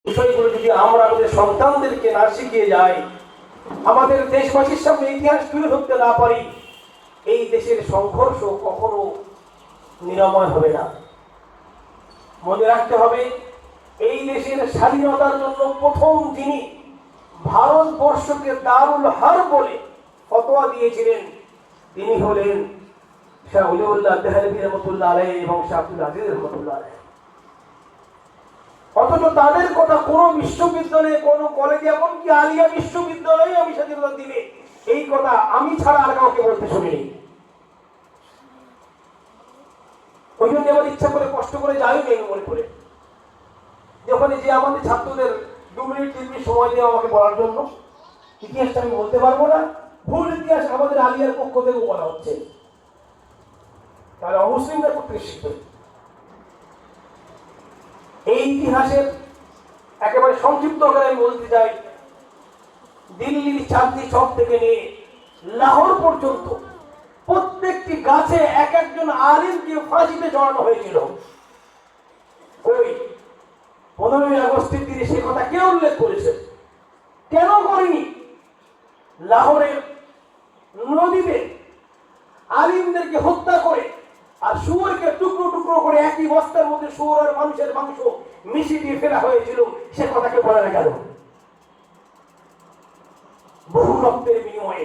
বিষয়গুলো যদি আমরা আমাদের সন্তানদেরকে না শিখিয়ে যাই, আমাদের দেশবাসীর সামনে ইতিহাস তুলে ধরতে না পারি, এই দেশের সংঘর্ষ কখনো নিরাময় হবে না। মনে রাখতে হবে, এই দেশের স্বাধীনতার জন্য প্রথম যিনি ভারতবর্ষকে দারুল হারব বলে ফতোয়া দিয়েছিলেন তিনি হলেন শাহ ওলিউল্লাহ দেহলভী রহমাতুল্লাহ আলাইহি এবং শাহ আব্দুল আজিজ রহমাতুল্লাহ আলাইহি। অথচ তাদের কথা কোনো বিশ্ববিদ্যালয়ে, কোনো কলেজে, এমনকি আলিয়া বিশ্ববিদ্যালয়ে আমি স্বাধীনতা দিলে এই কথা আমি ছাড়া আর কাউকে বলতে শুনিনি। ওই জন্য আমার ইচ্ছা করে কষ্ট করে যাই নেই মনে করে, যখন যে আমাদের ছাত্রদের 2 মিনিট 3 মিনিট সময় দেওয়া আমাকে বলার জন্য, ইতিহাসটা আমি বলতে পারবো না, ভুল ইতিহাস আমাদের আলিয়ার পক্ষ থেকে বলা হচ্ছে, তাহলে অমুসলিমরা করতে শিখবে। এই ইতিহাসের একেবারে সংক্ষিপ্ত করে আমি বলতে চাই, দিল্লির চাঁদনি চক থেকে নিয়ে লাহোর পর্যন্ত প্রত্যেকটি গাছে এক একজন আলিমকে ফাঁসিতে চড়ানো হয়েছিল। ওই 15ই আগস্টের দিনে সে কথা কে উল্লেখ করেছে? কেন করেনি? লাহোরের নদীতে আলিমদেরকে হত্যা করে আর শুয়োরকে টুকরো টুকরো করে একই বস্তার মধ্যে শুয়োর আর মানুষের মাংস মিশিয়ে দিয়ে ফেলা হয়েছিল, সে কথাকে বলা গেল। বহু রক্তের বিনিময়ে,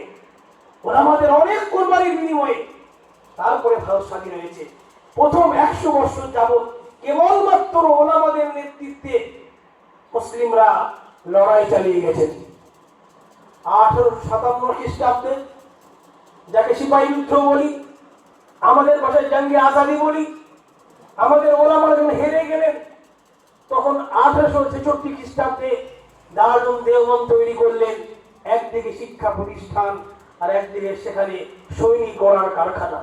ওলামাদের অনেক কোরবানির বিনিময়ে তারপরে ভারত স্বাধীন হয়েছে। প্রথম 100 বছর যাবৎ কেবলমাত্র ওলামাদের নেতৃত্বে মুসলিমরা লড়াই চালিয়ে গেছেন। 1857 খ্রিস্টাব্দে, যাকে সিপাহী যুদ্ধ বলি, আমাদের ভাষায় জঙ্গে আজাদি বলি, আমাদের ওলামারা যখন হেরে গেলেন, তখন 1866 খ্রিস্টাব্দে দারুল দেওবন্দ তৈরি করলেন। একদিকে শিক্ষা প্রতিষ্ঠান আর একদিকে সেখানে সৈনিক গড়ার কারখানা।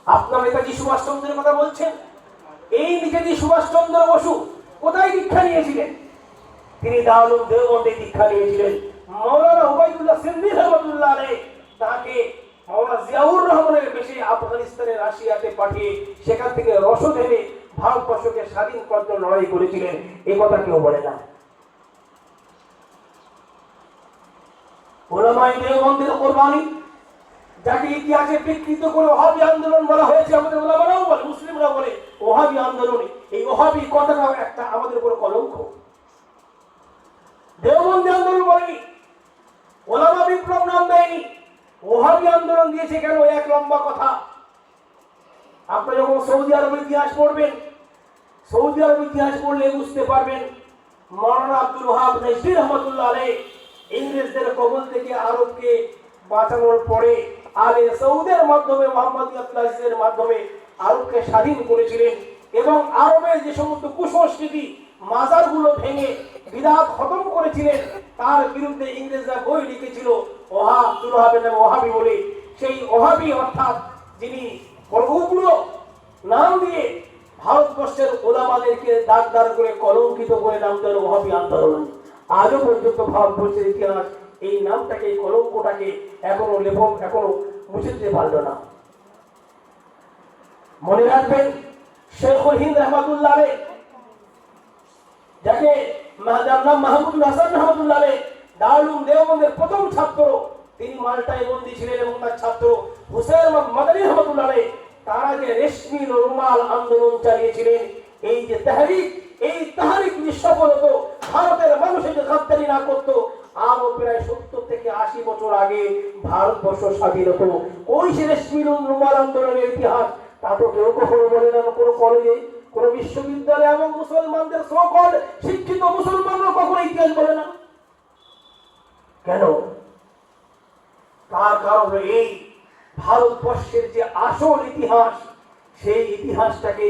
আপনার নেতাজি সুভাষচন্দ্রের কথা বলছেন, এই নেতাজি সুভাষচন্দ্র বসু কোথায় দীক্ষা নিয়েছিলেন? তিনি দারুল দেওবন্দে দীক্ষা নিয়েছিলেন। মাওলানা উবাইদুল্লাহ সিন্দি রহমাতুল্লাহ আলাইহি তাকে মাওলানা জিয়াউর রহমানের বেশি আফগানিস্তানের রাশিয়াতে পাঠিয়ে সেখান থেকে রসদ এনে ভারতবর্ষকে স্বাধীন করতে লড়াই করেছিলেন। এই কথা কেউ বলে না। ওলামায়ে দেওবন্দের কোরবানি, যাকে ইতিহাসে বিকৃত করে ওহাবি আন্দোলন বলা হয়েছে, আমাদের ওলামারাও বলে, মুসলিমরাও বলে ওহাবি আন্দোলন। এই ওহাবি কথাটাও একটা আমাদের উপর কলঙ্ক। দেওবন্দি আন্দোলন বলেনি, ওলামা বিপ্লব নাম দেয়নি, ওহাবি আন্দোলন দিয়েছে। কেন? এক লম্বা কথা। আপনারা যখন সৌদি আরবের ইতিহাস পড়বেন, সৌদি আরবের ইতিহাস পড়লে বুঝতে পারবেন, মাওলানা আব্দুল ওয়াহাব নজদি রহমাতুল্লাহ আলাইহি ইংরেজদের কবল থেকে আরবকে বাঁচানোর পরে আলে সৌদের মাধ্যমে, মোহাম্মদ আব্দুল আজিজের মাধ্যমে আরবকে স্বাধীন করেছিলেন এবং আরবের যে সমস্ত কুসংস্কৃতি মাজারগুলো ভেঙে বিদআত খতম করেছিলেন, তার বিরুদ্ধে ইংরেজরা বই লিখেছিল আব্দুল ওয়াহাবের নামে ওহাবি বলে। সেই ওহাবি অর্থাৎ যিনি উগ্র নাম দিয়ে ভারতবর্ষের ওলামাদেরকে দাগদার করে কলঙ্কিত করে নাম দেন ওহাবি আন্দোলন। আজও পর্যন্ত ভারতবর্ষের ইতিহাস এই নামটাকে, এই কলঙ্কটাকে এখনো মুছে দিতে পারল না। মনে রাখবেন, শেখুল হিন্দ রহমাতুল্লাহ আলাইহি, যাকে নাম মাহমুদুল হাসান রহমাতুল্লাহ আলাইহি, দারুল দেওবন্দের প্রথম ছাত্র, তিনি মাল্টায় বন্দী ছিলেন এবং তার ছাত্র হুসাইন মাদানী রহমাতুল্লাহ আলাইহি, তারা যে রেশমি রুমাল আন্দোলন চালিয়েছিলেন, এই যে তাহরিক, এই তাহরিক নিঃসফল হতো, ভারতের মানুষের যে গাদ্দারি না করতো, আরো প্রায় 70 থেকে 80 বছর আগে ভারতবর্ষ স্বাধীন হতো। ওই যে রেশমি রুমাল আন্দোলনের ইতিহাস তা তো কেউ কখনো বলে না, কোনো কলেজে, কোনো বিশ্ববিদ্যালয়ে, এবং মুসলমানদের সকল শিক্ষিত মুসলমানরা কখনো ইতিহাস বলে না। কেন? তার কারণ এই ভারতবর্ষের যে আসল ইতিহাস, সেই ইতিহাসটাকে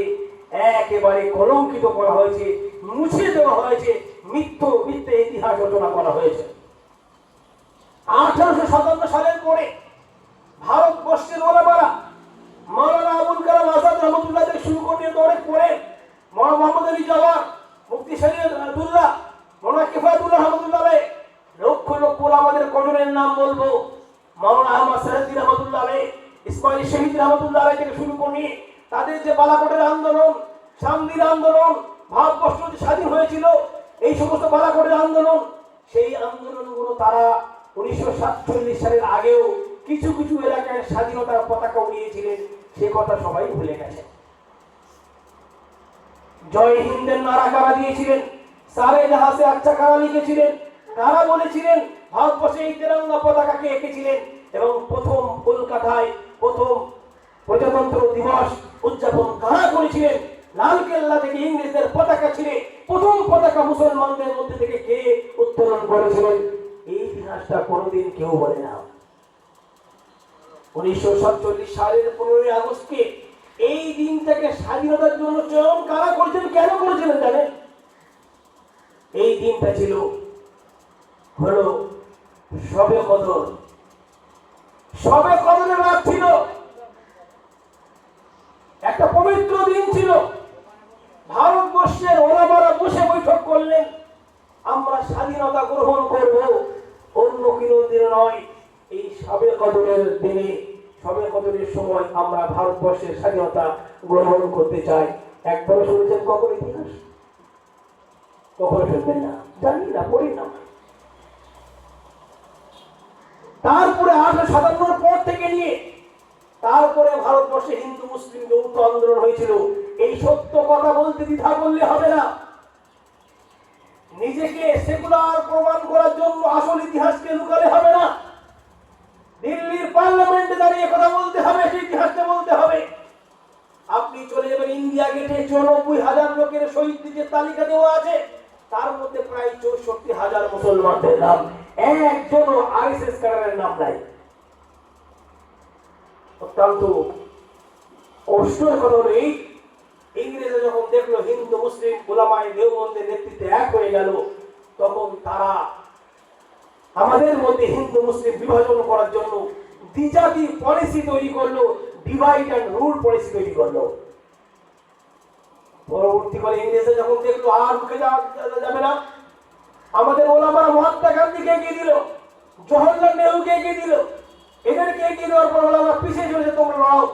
একেবারে কলঙ্কিত করা হয়েছে, মুছে দেওয়া হয়েছে, মিথ্যে ইতিহাস রচনা করা হয়েছে। 1857 সালের পরে ভারতবর্ষের ওলামারা মাওলানা আবুল কালাম আজাদ রহমাতুল্লাহ থেকে শুরু করে অনেক পরে মাওলানা মোহাম্মদ আলী জওয়ার, মুফতি শরীয়ত আব্দুল্লাহ, মাওলানা কিফায়াতুল্লাহ রহমাতুল্লাহ আলাইহি, লক্ষ লক্ষ ওলামাদের কজনের নাম বলবো। মাওলানা আহমদ সাহেদী রহমাতুল্লাহ আলাইহি, ইসমাইল শহীদ রহমাতুল্লাহ আলাইহি থেকে শুরু করে তাদের যে বালাকোটের আন্দোলন, শামদির আন্দোলন, ভারতবর্ষ যে স্বাধীন হয়েছিল, এই সমস্ত বালাকোটের আন্দোলন, সেই আন্দোলনগুলো তারা 1947 সালের আগেও কিছু কিছু এলাকায় স্বাধীনতার পতাকা উড়িয়েছিলেন, সে কথা সবাই ভুলে গেছে। জয় হিন্দের নারা কারা দিয়েছিলেন, সারে জাহাজে আচ্ছা কারা লিখেছিলেন, কারা বলেছিলেন, ভারতবর্ষে এই তেরঙ্গা পতাকাকে এঁকেছিলেন, এবং প্রথম কলকাতায় প্রথম প্রজাতন্ত্র দিবস উদযাপন কারা করেছিলেন, লালকেল্লা থেকে ইংরেজদের পতাকা ছিঁড়ে প্রথম পতাকা মুসলমানদের মধ্যে থেকে কে উত্তোলন করেছিলেন, এই ইতিহাসটা কোনোদিন কেউ বলে না। 1947 সালের 15ই আগস্টকে এই দিনটাকে স্বাধীনতার জন্য চয়ন কারা করেছিলেন, কেন করেছিলেন জানেন? এই দিনটা ছিল হলো শবে কদর। শবে কদরের রাত ছিল, একটা পবিত্র দিন ছিল। ভারতবর্ষের ওলামারা বসে বৈঠক করলেন, আমরা স্বাধীনতা গ্রহণ করব অন্য কোনো দিন নয়, এই শবে কদরের দিনে, শবে কদরের সময় আমরা ভারতবর্ষের স্বাধীনতা গ্রহণ করতে চাই। একবার শুনেছেন কখন ইতিহাস? কখনো শুনবেন না, জানি না, পড়ি না। তারপরে 1857 পর থেকে নিয়ে তারপরে ভারতবর্ষে হিন্দু মুসলিম যৌথ আন্দোলন হয়েছিল। এই সত্য কথা বলতে দ্বিধা করলে হবে না। নিজেকে সেকুলার প্রমাণ করার জন্য আসল ইতিহাসকে লুকালে হবে না। দিল্লির পার্লামেন্টে দাঁড়িয়ে কথা বলতে হবে, সেই ইতিহাসটা বলতে হবে। আপনি চলে যাবেন ইন্ডিয়া গেটে, 94,000 লোকের শহীদদের তালিকা দেওয়া আছে, তার মধ্যে প্রায় 64,000 মুসলমানদের নাম, একজনও আরএসএস ক্যাডারের নাম নাই। অত্যন্ত কষ্টের কথা হলো এই, ইংরেজরা যখন দেখলো হিন্দু মুসলিম উলামায়ে দেওবন্দের নেতৃত্বে এক হয়ে গেল, তখন তারা আমাদের মধ্যে হিন্দু মুসলিম বিভাজন করার জন্য দ্বিজাতি পলিসি তৈরি করলো, ডিভাইড অ্যান্ড রুল পলিসি তৈরি করলো। পরবর্তীকালে ইংরেজরা যখন দেখলো আর রুখে যাবে না, আমাদের ওলামারা মহাত্মা গান্ধীকে এগিয়ে দিল, জওহরলাল নেহরুকে এগিয়ে দিল, এদেরকে এগিয়ে দেওয়ার পর ওলামা পিছিয়ে চলেছে, তোমরা লড়াও।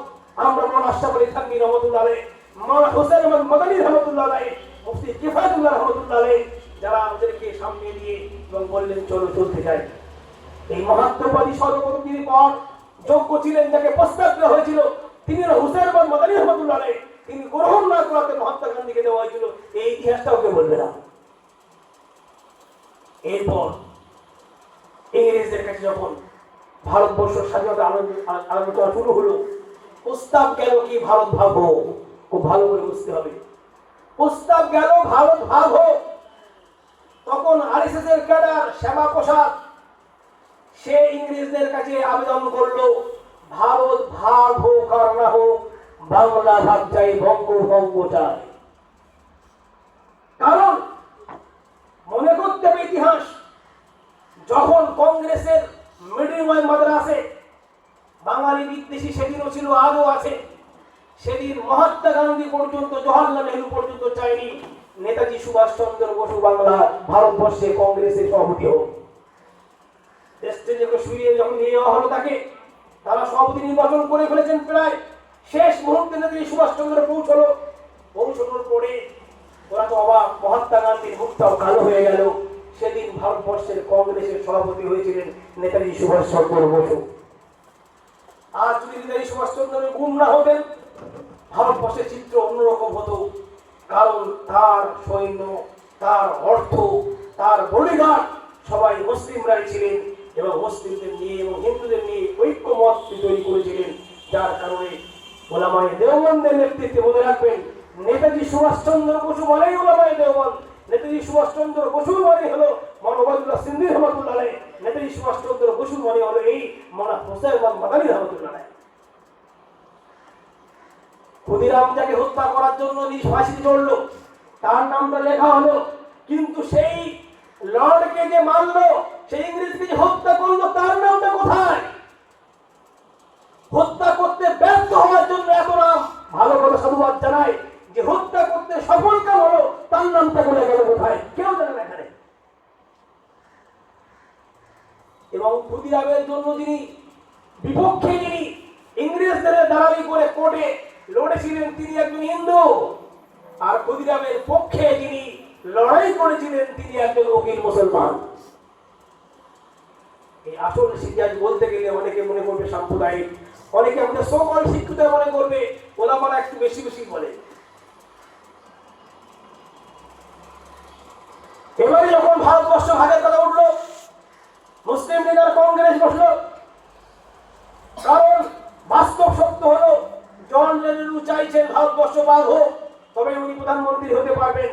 আমরা মৌলানা আশরাফ আলী থানভী রহমাতুল্লাহ আলাইহি, মৌলানা হোসেন আহমদ মাদানী রহমাতুল্লাহ আলাইহি, মুফতি কিফায়াতুল্লাহ রহমাতুল্লাহ আলাইহি, যারা আমাদেরকে সামনে দিয়ে এবং বললেন চলো চলতে যাই। এই মহাত্মবাদী সর্বপ্রথম যিনি পাওয়ার যোগ্য ছিলেন, যাকে প্রস্তাব দেওয়া হয়েছিল, তিনি হোসেন আহমদ মাদানী রহমাতুল্লাহ আলাইহি, তিনি গ্রহণ না করাতে মহাত্মা গান্ধীকে দেওয়া হয়েছিল। এই ইতিহাসটাও কেউ বলবে না। এরপর ইংরেজদের কাছে যখন ভারতবর্ষ স্বাধীনতা আলোচনা শুরু হলো, প্রস্তাব গেল কি ভারত ভাগ হোক। খুব ভালো করে বুঝতে হবে, প্রস্তাব গেল ভারত ভাগ হোক। তখন আরএসএস এর ক্যাডার শ্যামা প্রসাদ সে ইংরেজদের কাছে আবেদন করলো, ভারত ভাগ হোক আর না হোক, বাংলা ভাগ চাই, বঙ্গভঙ্গ চাই। কারণ মনে করতে হবে ইতিহাস, যখন কংগ্রেসের মিডিয়াম মাদ্রাসে বাঙালি বিদ্বেষী সেদিনও ছিল, আজও আছে। সেদিন মহাত্মা গান্ধী পর্যন্ত, জওহরলাল নেহরু পর্যন্ত চাইনি নেতাজি সুভাষচন্দ্র বসু বাংলা ভারতবর্ষে কংগ্রেসের সভাপতি হোক। স্টেজে শুয়ে যখন নিয়ে যাওয়া হলো তাকে, তারা সভাপতি নির্বাচন করে ফেলেছেন। প্রায় শেষ মুহূর্তে নেতাজি সুভাষচন্দ্র পৌঁছানোর পরে ওরা তো অবাক, মহাত্মা গান্ধীর মুখটাও কালো হয়ে গেল। সেদিন ভারতবর্ষের কংগ্রেসের সভাপতি হয়েছিলেন নেতাজি সুভাষচন্দ্র বসু। আর যদি নেতাজি সুভাষচন্দ্রের গুণ না হতেন, ভারতবর্ষের চিত্র অন্যরকম হতো। কারণ তার সৈন্য, তার অর্থ, তার বডিগার্ড সবাই মুসলিমরাই ছিলেন, এবং মুসলিমদের নিয়ে এবং হিন্দুদের নিয়ে ঐক্যমত তৈরি করেছিলেন। যার কারণে ওলামায়ে দেওবন্দের নেতৃত্বে, মনে রাখবেন, নেতাজি সুভাষচন্দ্র বসু মানেই ওলামায়ে দেওবন্দ, নেতাজি সুভাষচন্দ্র বসু মানে হলো মৌলানা সিন্ধি রহমাতুল্লাহ আলাইহি, নেতাজি সুভাষচন্দ্র বসু মানে হলো এই মৌলানা হোসেন আহমদ মাদানী রহমাতুল্লাহ আলাইহি। ক্ষুদিরাম যাকে হত্যা করার জন্য ফাঁসি চড়লো, তার নামটা লেখা হলো, কিন্তু সেই লর্ডকে যে মারলো, সেই ইংরেজকে যে হত্যা করলো, তার নামটা কোথায়? হত্যা করতে ব্যর্থ হওয়ার জন্য এত নাম। ভালো কথা সাধুবাদ জানায় যে হত্যা করতে সফলকাম হলো, তার নামটা বলে গেল কোথায়? কেউ জানে না এখানে। এবং ক্ষুদিরামের জন্য যিনি বিপক্ষে, যিনি ইংরেজদের দালালি করে কোর্টে লড়েছিলেন, তিনি একজন হিন্দু। আর ক্ষুদিরামের পক্ষে যিনি লড়াই করেছিলেন তিনি একজন উকিল মুসলমান। এই আসল সিদ্ধান্ত বলতে গেলে অনেকে মনে করবে সাম্প্রদায়িক, অনেকে আমাদের সকল শিক্ষিত মনে করবে ওলামারা একটু বেশি বেশি বলে। এবারে যখন ভারতবর্ষ ভাগের কথা উঠলো, মুসলিম লীগ আর কংগ্রেস বসলো, কারণ বাস্তব সত্য হলো জন নেহরু চাইছেন ভারতবর্ষ ভাগ হোক, তবে উনি প্রধানমন্ত্রী হতে পারবেন।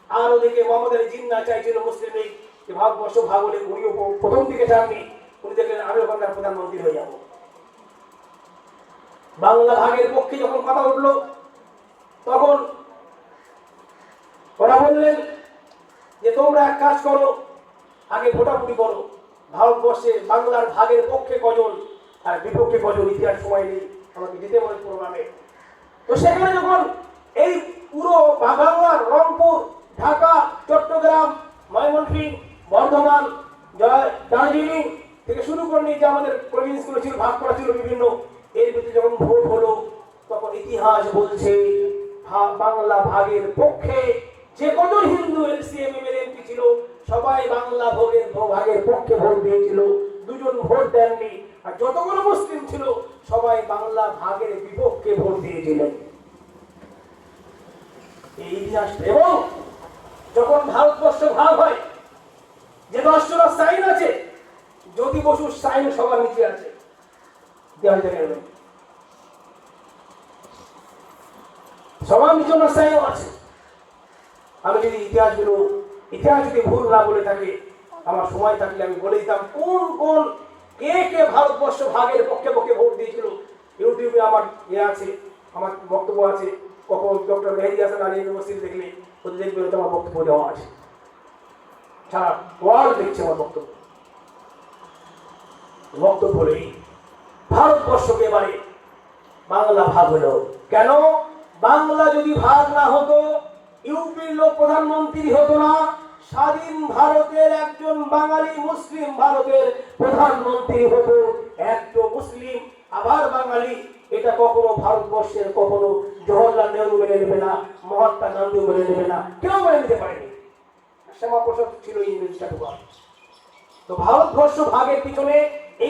আর ওদিকে মোহাম্মদ আলী জিন্নাহ চাইছিল মুসলিম লীগ যে ভারতবর্ষ ভাগ হলে, উনিও প্রথম দিকে চাননি, উনি দেখলেন আমি ওখানকার প্রধানমন্ত্রী হয়ে যাব। বাংলা ভাগের পক্ষে যখন কথা উঠলো তখন ওরা বললেন যে তোমরা এক কাজ করো, আগে ভোটাভুটি করো, ভারতবর্ষে বাংলার ভাগের পক্ষে কজন আর বিপক্ষে কজন, ইতিহাস সময় নেই, আমাকে যেতে বলে প্রোগ্রামে। তো সেখানে যখন এই পুরো বাংলার রংপুর, ঢাকা, চট্টগ্রাম, ময়মনসিংহ, বর্ধমান, দার্জিলিং থেকে শুরু করে নিয়ে যে আমাদের প্রভিন্সগুলো ছিল, ভাগ করা ছিল বিভিন্ন, এর ভিতরে যখন ভোট হলো তখন ইতিহাস বলছে বাংলা ভাগের পক্ষে যে কজন হিন্দু এলসিএম এর এমপি ছিল সবাই বাংলা ভাগের পক্ষে ভোট দিয়েছিল, দুজন ভোট দেননি। আর যতগুলো মুসলিম ছিল সবাই বাংলা ভাগের বিপক্ষে ভোট দিয়েছিলেন। এই ইতিহাস। এবং যখন ভারতবর্ষ ভাগ হয়, যে 10টা সাইন আছে, জ্যোতি বসুর সাইন সবার নিচে আছে, সবার নিচে ওনার সাইন আছে। আমি যদি ইতিহাস যদি ভুল না বলে থাকে, আমার সময় থাকলে আমি বলে দিতাম কোন কোন কে কে ভারতবর্ষ ভাগের পক্ষে পক্ষে ভোট দিয়েছিল। ইউটিউবে আমার আছে, আমার বক্তব্য আছে, কখন ডক্টর মেহেদী হাসান আলী ইউনিভার্সিটি দেখলে ওদের দেখবে আমার বক্তব্য দেওয়া আছে, সারা ওয়ার্ল্ড দেখছে আমার বক্তব্য। বলেই ভারতবর্ষকে এবারে বাংলা ভাগ হলো কেন? বাংলা যদি ভাগ না হতো, ইউপির লোক প্রধানমন্ত্রী হতো না, স্বাধীন ভারতের একজন বাঙালি মুসলিম ভারতের প্রধানমন্ত্রী হতো, একজন মুসলিম আবার বাঙালি। এটা কখনো ভারতবর্ষের কখনো জওহরলাল নেহরু মেনে নেবে না, মহাত্মা গান্ধী মেনে নেবে না, কেউ মেনে নিতে পারেনি। শ্যামাপ্রসাদ ছিল ইংরেজ জাদুঘর। তো ভারতবর্ষ ভাগের পিছনে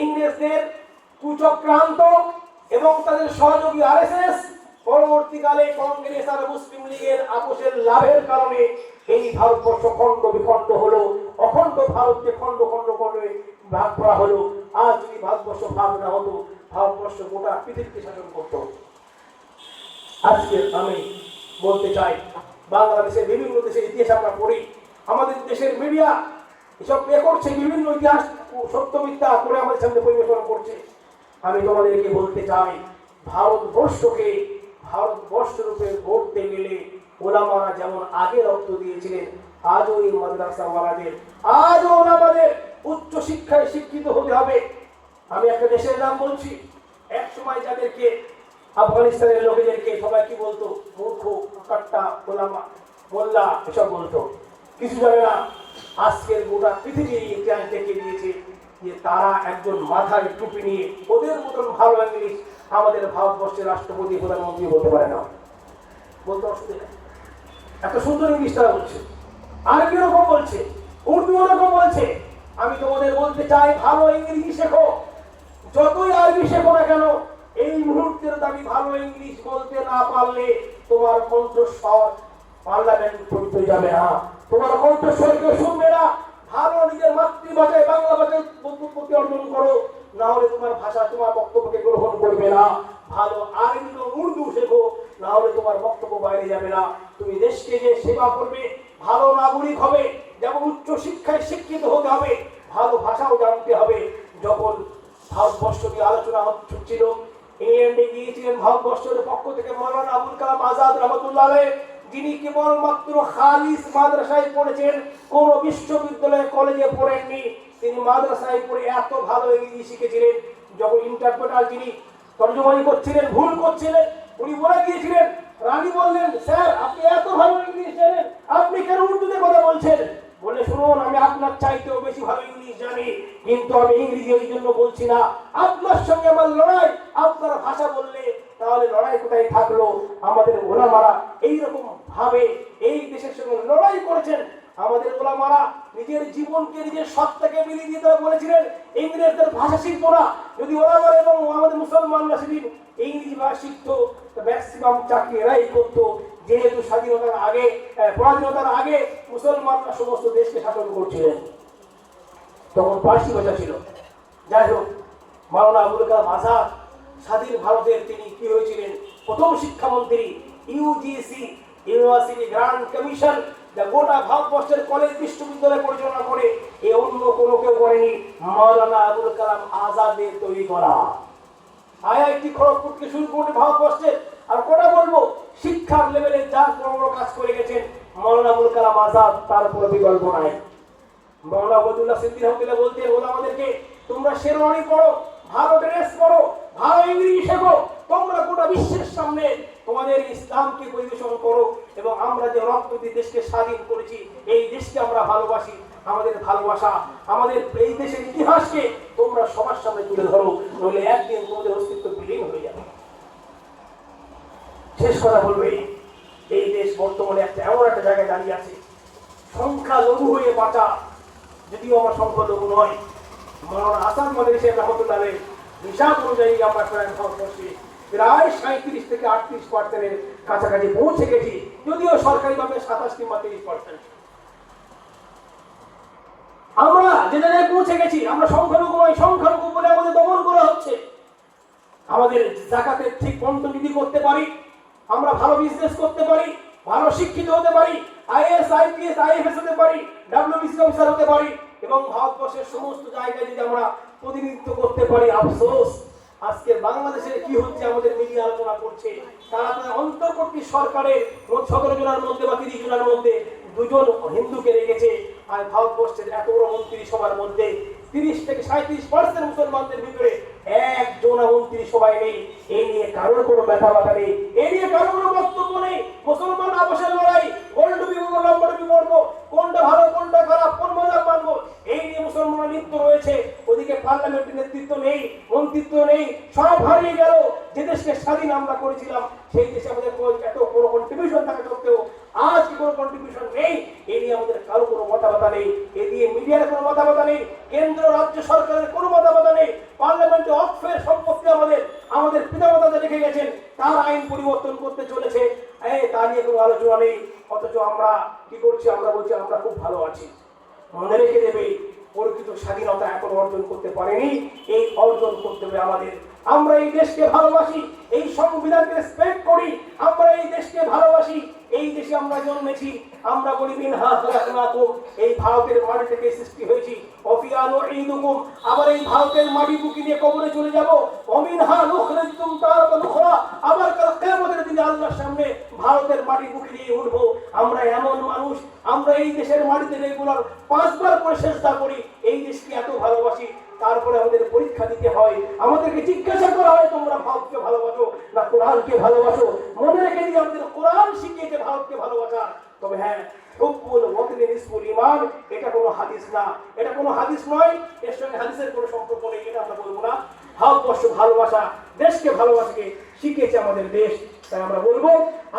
ইংরেজদের কুচক্রান্ত এবং তাদের সহযোগী আরএসএস, পরবর্তীকালে কংগ্রেস আর মুসলিম লীগের আপোষের লাভের কারণে এই ভারতবর্ষ খণ্ড বিখণ্ড হলো, অখণ্ড ভারতকে খণ্ড খণ্ড করে ভাগ করা হলো। আজ যদি ভারতবর্ষ ভাগ না হতো, ভারতবর্ষ গোটা পৃথিবীকে শাসন করত। আজকে আমি বলতে চাই, বাংলাদেশের বিভিন্ন দেশের ইতিহাস আমরা পড়ি, আমাদের দেশের মিডিয়া এসব করছে, বিভিন্ন ইতিহাস সত্য মিথ্যা করে আমাদের সামনে পরিবেশন করছে। আমি তোমাদেরকে বলতে চাই, ভারতবর্ষকে ভারতবর্ষ রূপে গড়তে গেলে ওলামারা যেমন আগে রক্ত দিয়েছিলেন, আজও এই মাদ্রাসাওয়ালাদের, আজও ওলামাদের উচ্চ শিক্ষায় শিক্ষিত হতে হবে। আমি একটা দেশের নাম বলছি, এক সময় যাদেরকে আফগানিস্তানের লোকেদেরকে সবাই কি বলতো? মূর্খ, কাট্টা, ওলামা, মোল্লা এসব বলতো, কিছু জানে না। আজকের গোটা পৃথিবীর ইতিহাস দেখিয়ে দিয়েছে যে তারা একজন মাথায় টুপি নিয়ে ওদের মতন ভালো ইংলিশ আমাদের ভারতবর্ষের রাষ্ট্রপতি প্রধানমন্ত্রী বলতে পারে না, বলতে অসুবিধা। এত সুন্দর ইংলিশ তারা বলছে, আরবি রকম বলছে, উর্দু রকম বলছে। আমি তোমাদের বলতে চাই, ভালো ইংরেজি শেখো, যতই আরবি শেখো না কেন, এই মুহূর্তের দাবি ভালো ইংলিশ বলতে না পারলে তোমার কণ্ঠস্বর পার্লামেন্ট পর্যন্ত যাবে না, তোমার কণ্ঠস্বরকে শুনবে না। ভালো নিজের মাতৃভাষায় বাংলা ভাষায় বুদ্ধিমত্তি অর্জন করো, না হলে তোমার ভাষা তোমার বক্তব্যকে গ্রহণ করবে না। ভালো আরবি ও উর্দু শেখো, না হলে তোমার বক্তব্য বাইরে যাবে না। তুমি দেশকে যে সেবা করবে, ভালো নাগরিক হবে, যেমন উচ্চ শিক্ষায় শিক্ষিত হতে হবে, ভালো ভাষাও জানতে হবে। যখন ভারতবর্ষ নিয়ে আলোচনা হচ্ছিল, ইংল্যান্ডে গিয়েছিলেন ভারতবর্ষের পক্ষ থেকে মৌলানা আবুল কালাম আজাদ রহমতুল্লাহ আলাইহ, যিনি কেবলমাত্র খালিস মাদ্রাসায় পড়েছেন, কোন বিশ্ববিদ্যালয়ে কলেজে পড়েননি। তিনি মাদ্রাসায় পড়ে এত ভালো ইংরেজি শিখেছিলেন, যখন ইন্টারপ্রেটার যিনি তর্জমানি করছিলেন ভুল করছিলেন, উনি বলে গিয়েছিলেন, রানী বললেন, স্যার আপনি এত ভালো ইংলিশ জানেন, আপনি কেন উর্দুতে কথা বলছেন? বলে, শুনুন, আমি আপনার চাইতেও বেশি ভালো ইংলিশ জানি, কিন্তু আমি ইংরেজি ওই জন্য বলছি না, আপনার সঙ্গে আমার লড়াই। আপনার ভাষা বললে তাহলে লড়াই কোথায় থাকলো? আমাদের ওলামারা এইরকম ভাবে এই দেশের সঙ্গে লড়াই করেছেন। আমাদের ওলামারা নিজের জীবনকে নিজের সত্তাকে বিলিয়ে দিতে বলেছিলেন ইংরেজদের ভাষা শিখবো না। যদি ওলামারা এবং আমাদের মুসলমানরা সেদিন ইংরেজি ভাষা শিখতো, ম্যাক্সিমাম চাকরি এরাই করতো। যেহেতু স্বাধীনতার আগে, পরাধীনতার আগে মুসলমানরা সমস্ত দেশকে শাসন করছিলেন, তখন পার্সি ভাষা ছিল। যাই হোক, মাওলানা আবুল কালাম আজাদ স্বাধীন ভারতের তিনি কি হয়েছিলেন? প্রথম শিক্ষামন্ত্রী। ইউজিসি, ইউনিভার্সিটি গ্র্যান্ড কমিশন, যা গোটা ভারতবর্ষের কলেজ বিশ্ববিদ্যালয় পরিচালনা করে, এ অন্য কোনো কেউ করেনি, মাওলানা আবুল কালাম আজাদের তৈরি করা। আইআইটি খড়গপুরকে শুরু করে ভারতবর্ষের আর কোটা বলবো শিক্ষার লেভেলে যা বড় কাজ করে গেছেন মাওলানা আবুল কালাম আজাদ, তার কোনো বিকল্প নাই। মাওলানা আবদুল্লাহ সিদ্দিকী রহমাতুল্লাহ বলতেন ওলামাদেরকে, তোমরা শেরওয়ানি পড়ো, ভালো ড্রেস পড়ো, ভালো ইংরেজি শেখো, তোমরা গোটা বিশ্বের সামনে তোমাদের ইসলামকে পরিবেশন করো, এবং আমরা যে রক্ত দিয়ে দেশকে স্বাধীন করেছি, এই দেশকে আমরা ভালোবাসি, আমাদের ভালোবাসা, আমাদের এই দেশের ইতিহাসকে তোমরা সবার সামনে তুলে ধরো, নইলে একদিন তোমাদের অস্তিত্ব বিলীন হয়ে যাবে। শেষ কথা বলবে, এই দেশ বর্তমানে এমন একটা জায়গায় দাঁড়িয়ে আছে, সংখ্যালঘু হয়ে বাঁচা, যদিও আমার সংখ্যালঘু নয়। মাওলানা হাসান মাদানী সাহেব রহমতুল্লাহ আলাইহির হিসাব অনুযায়ী আমরা ভারতবর্ষে প্রায় 37 থেকে 38% কাছাকাছি পৌঁছে গেছি, যদিও সরকারিভাবে 27 কিংবা 30%। আমরা যে জায়গায় পৌঁছে গেছি, আমরা সংখ্যালঘু নয়, সংখ্যালঘু বলে আমাদের দমন করা হচ্ছে। আমাদের জাকাতের ঠিক বন্টন করতে পারি, আমরা ভালো বিজনেস করতে পারি, ভালো শিক্ষিত হতে পারি, আইএস, আইপিএস, আইএফএস হতে পারি, ডাব্লিউবিসি অফিসার হতে পারি, এবং ভারতবর্ষের সমস্ত জায়গায় যদি আমরা প্রতিনিধিত্ব করতে পারি। আফসোস, আজকে বাংলাদেশে কি হচ্ছে, আমাদের মিডিয়া আলোচনা করছে, তারা অন্তর্বর্তী সরকারের 17 জনের মধ্যে বা 30 জনের মধ্যে 2 জন হিন্দুকে রেখেছে, আর ভারতবর্ষের এত বড় মন্ত্রিসভার মধ্যে 30 থেকে 37% মুসলমানদের ভিতরে একজন মন্ত্রিসভায় নেই। এই নিয়ে কারোর কোনো ব্যথা ব্যথা নেই, এই নিয়ে কারোর কোনো বক্তব্য নেই। মুসলমান আপসের লড়াই, কোনটা বিমর্ম, লম্বা বিমর্ম, কোনটা ভালো কোনটা খারাপ, কোন মজা মানবো, এই নিয়ে মুসলমানরা লিপ্ত রয়েছে। ওদিকে পার্লামেন্টের নেতৃত্ব নেই, মন্ত্রিত্ব নেই, সব হারিয়ে গেল। যে দেশকে স্বাধীন আমরা করেছিলাম, সেই দেশে আমাদের এত কোনো কন্ট্রিবিউশন থাকা সত্ত্বেও আজ কি কোনো কন্ট্রিবিউশন নেই। এই নিয়ে আমাদের কারো কোনো মতামত নেই, এ দিয়ে মিডিয়ার কোনো মতামত নেই, কেন্দ্র রাজ্য সরকারের কোনো মতামত নেই। পার্লামেন্টে অক্ষের সম্পত্তি আমাদের পিতামাতা রেখে গেছেন, তার আইন পরিবর্তন করতে চলেছে, তা নিয়ে কোনো আলোচনা নেই। অথচ আমরা কি করছি? আমরা বলছি আমরা খুব ভালো আছি। মনে রেখে দেবে, প্রকৃত স্বাধীনতা এখন অর্জন করতে পারেনি, এই অর্জন করতে হবে আমাদের। আমরা এই দেশকে ভালোবাসি, এই সংবিধানকে রেসপেক্ট করি, আমরা এই দেশকে ভালোবাসি, এই দেশে আমরা জন্মেছি। আমরা বলি মিনহা খালাকনাকুম, এই ভারতের মাটি থেকে সৃষ্টি হয়েছি, ওয়াফিহা নুঈদুকুম, আবার এই ভারতের মাটি বুকে নিয়ে কবরে চলে যাব, ওমিনহা নুখরিজুকুম তারাতান উখরা, আবার কাল কিয়ামতের দিনে আল্লাহর সামনে ভারতের মাটি বুকে নিয়ে উঠব। আমরা এমন মানুষ, আমরা এই দেশের মাটিতে রেগুলার 5 বার করে সিজদা করি, এই দেশকে এত ভালোবাসি। তারপরে আমাদের পরীক্ষা দিতে হয়, আমাদেরকে জিজ্ঞাসা করা হয় তোমরা ভারতকে ভালোবাসো না কোরআনকে ভালোবাসো। মনে রেখে দিই, আমাদের কোরআন শিখিয়েছে ভারতকে ভালোবাসা। তবে হ্যাঁ, হুব্বুল ওয়াতনি নিসফুল ঈমান, এটা কোনো হাদিস না, এটা কোনো হাদিস নয়, এর সঙ্গে হাদিসের কোনো সম্পর্ক নেই, এটা আমরা বলবো না। ভারতবর্ষ ভালোবাসা, দেশকে ভালোবাসাকে শিখিয়েছে আমাদের দেশ। তাই আমরা বলবো,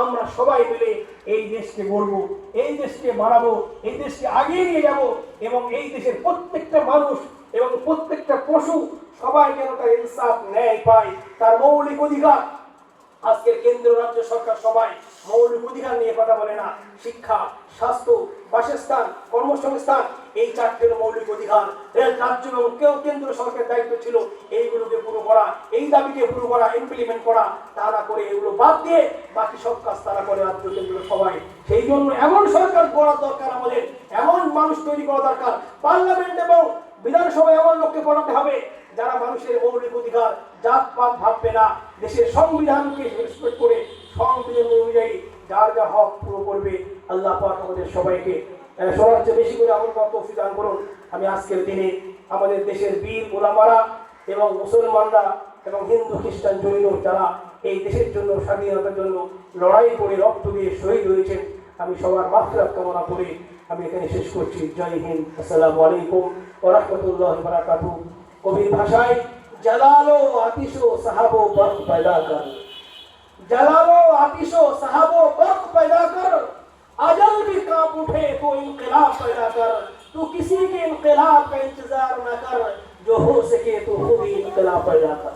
আমরা সবাই মিলে এই দেশকে গড়বো, এই দেশকে বাড়াবো, এই দেশকে আগিয়ে নিয়ে যাব, এবং এই দেশের প্রত্যেকটা মানুষ এবং প্রত্যেকটা পশু সবাই যেন তার ইনসাফ ন্যায় পায়, তার মৌলিক অধিকার। আজকের কেন্দ্র রাজ্য সরকার সবাই মৌলিক অধিকার নিয়ে কথা বলে না। শিক্ষা, স্বাস্থ্য, বাসস্থান, কর্মসংস্থান, এই 4টের মৌলিক অধিকার রাজ্য এবং কেন্দ্র সরকারের দায়িত্ব ছিল এইগুলোকে পুরো করা, এই দাবিকে পুরো করা, ইমপ্লিমেন্ট করা। তারা করে এগুলো বাদ দিয়ে বাকি সব কাজ তারা করে রাজ্য কেন্দ্র সবাই। সেই জন্য এমন সরকার করা দরকার, আমাদের এমন মানুষ তৈরি করা দরকার, পার্লামেন্ট এবং বিধানসভায় এমন লোককে পড়াতে হবে যারা মানুষের মৌলিক অধিকার জাতপাত ভাববে না, দেশের সংবিধানকে রেসপেক্ট করে সংবিধান অনুযায়ী যার যা হক পুরো করবে। আল্লাহ পাক আমাদের সবাইকে সবার চেয়ে বেশি করে আমল করার তৌফিক দান করুন। আমি আজকের দিনে আমাদের দেশের বীর ওলামারা এবং মুসলমানরা এবং হিন্দু খ্রিস্টান জৈন যারা এই দেশের জন্য, স্বাধীনতার জন্য লড়াই করে রক্ত দিয়ে শহীদ হয়েছেন, আমি সবার মাগফিরাত কামনা করে আমি এখানে শেষ করছি। জয় হিন্দ, আসসালামু আলাইকুম ওয়া রাহমাতুল্লাহি ওয়া বারাকাতুহু। কবির ভাষায় জালালো আতিশো সাহাবো বরক পয়দা কর, जलालो आतिशो सहाबो बर्क पैदा कर, अजल भी कांप उठे तो इनकलाब पैदा कर। तू किसी के इनकलाब का इंतजार न कर, जो हो सके तो खुद ही इनकलाब पैदा कर।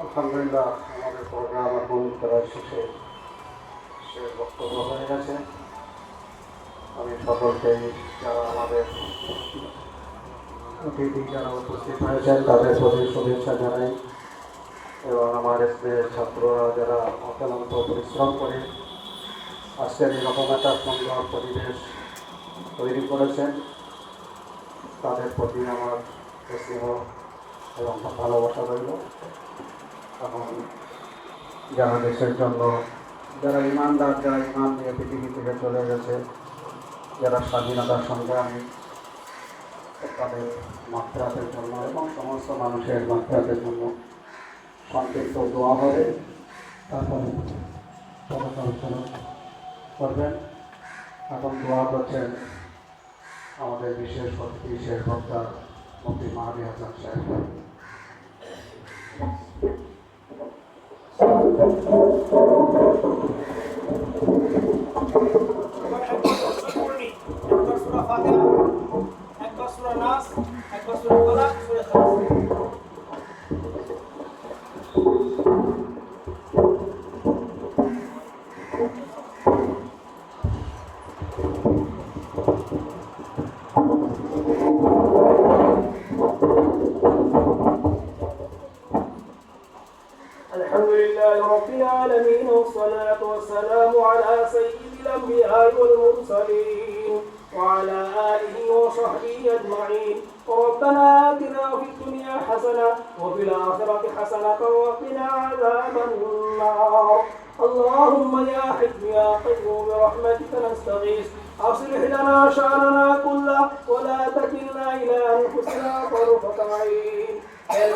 আলহামদুলিল্লাহ আমাদের প্রোগ্রাম এখন প্রায় শেষ বক্তব্য হয়ে গেছে। আমি সকলকে যারা আমাদের অতিথি যারা উপস্থিত হয়েছেন তাদের প্রতি শুভেচ্ছা জানাই এবং আমার স্কুলের ছাত্ররা যারা অক্লান্ত পরিশ্রম করে আজকের এরকম একটা সুন্দর পরিবেশ তৈরি করেছেন তাদের প্রতি আমার স্নেহ এবং ভালোবাসা রইল। এখন যারা দেশের জন্য যারা ইমানদার যারা ইমান নিয়ে পৃথিবী থেকে চলে গেছে যারা স্বাধীনতার সংগ্রামী তাদের মাত্রাতের জন্য এবং সমস্ত মানুষের মাত্রাতের জন্য সংক্ষিপ্ত দোয়া হবে। তারপরে আলোচনা করবেন। এখন দোয়া করছেন আমাদের বিশেষ অতিথি শেষ বক্তা মুফতি মাহাদি হাসান সাহেব। الحمدلله رب العالمين والصلاة والسلام على سيد الأنبياء والمرسلين وعلى آله وصحبه أجمعين. ربنا آتنا في الدنيا حسنة وفي الآخرة حسنة وقنا عذاب النار. اللهم يا حي يا قيوم برحمتك نستغيث أصلح لنا شأننا كله ولا تكلنا إلى أنفسنا طرفة عين.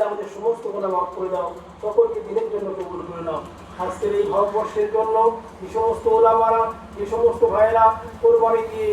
আমাদের সমস্ত গুনাহ মাফ করে দাও, সকলকে দিনের জন্য কবুল করে নাও। আজকের এই ভারতবর্ষের জন্য যে সমস্ত ওলামারা যে সমস্ত ভাইয়েরা কোরবানি দিয়ে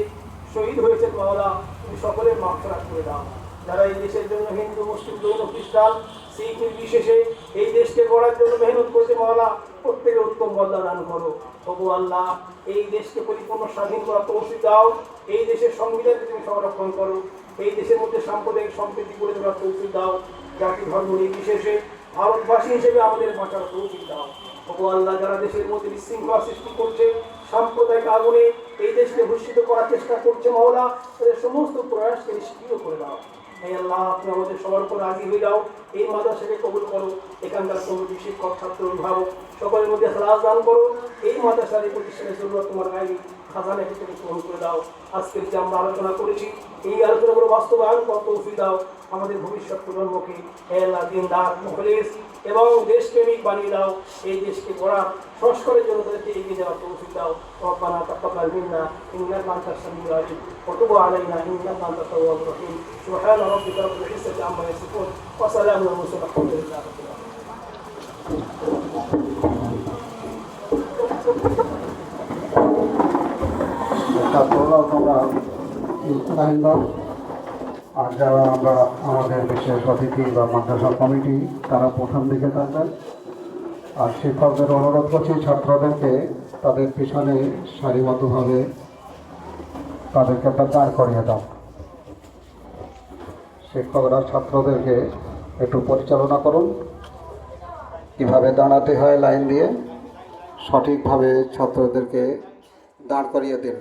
শহীদ হয়েছে মাওলা তুমি সকলের মাগফিরাত করে দাও। যারা এই দেশের জন্য হিন্দু মুসলিম জৈন খ্রিস্টান শিখ নির্বিশেষে এই দেশকে গড়ার জন্য মেহনত করেছে মাওলা প্রত্যেকের উত্তম বদলা দান করো। ওগো আল্লাহ এই দেশকে পরিপূর্ণ স্বাধীন করার তৌফিক দাও, এই দেশের সংবিধানকে তুমি সংরক্ষণ করো, এই দেশের মধ্যে সাম্প্রদায়িক সম্প্রীতি করে দেওয়ার তৌফিক দাও। জাতি ধর্ম নির্বিশেষে ভারতবাসী হিসেবে আমাদের বাঁচার তৌফিক দাও। ওগো আল্লাহ যারা দেশের মধ্যে বিশৃঙ্খলা সৃষ্টি করছে সাম্প্রদায়িক আগুনে এই দেশকে ভূষিত করার চেষ্টা করছে মাওলা তাদের সমস্ত প্রয়াসকে নিষ্ক্রিয় করে দাও। হে আল্লাহ তুমি আমাদের সবার উপর রাজি হয়ে যাও, এই মাদ্রাসাকে কবুল করো, এখানকার কমিটি শিক্ষক ছাত্র অভিভাবক সকলের মধ্যে খালাস দান করো। এই মাদ্রাসার এই প্রতিষ্ঠানের জন্য তোমার গায়ে খাজানাকে তুমি পূরণ করে দাও। আজকের যে আমরা আলোচনা করেছি এই আলোচনাগুলো বাস্তবায়ন কর তৌফিক দাও আমাদের ভবিষ্যৎ প্রজন্মকে। হে আল্লাহ দিনদার মুখলিস এবং দেশপ্রেমিক বানিয়ে দাও, এই দেশকে গড়ার সংস্কারের জন্য তাদেরকে এগিয়ে যাওয়ার তৌফিক দাও। রব্বানা তাকাব্বাল মিন্না ইন্নাকা আনতাস সামিউল আলিম ওয়া তুব আলাইনা ইন্নাকা আনতাত তাওয়াবুর রহিম। সুবহানা রাব্বিকা রাব্বিল ইজ্জাতি আম্মা ইয়াসিফুন ওয়া সালামুন আলাল মুরসালিন আলহামদুলিল্লাহি রাব্বিল আলামিন। আর যারা আমরা আমাদের বিশেষ অতিথি বা মাদ্রাসা কমিটি তারা প্রথম দিকে থাকবেন। আর শিক্ষকদের অনুরোধ করছি ছাত্রদেরকে তাদের পিছনে সারিবদ্ধভাবে তাদেরকে দাঁড় করিয়ে দাও। শিক্ষকরা ছাত্রদেরকে একটু পরিচালনা করুন, কীভাবে দাঁড়াতে হয় লাইন দিয়ে সঠিকভাবে ছাত্রদেরকে দাঁড় করিয়ে দিন।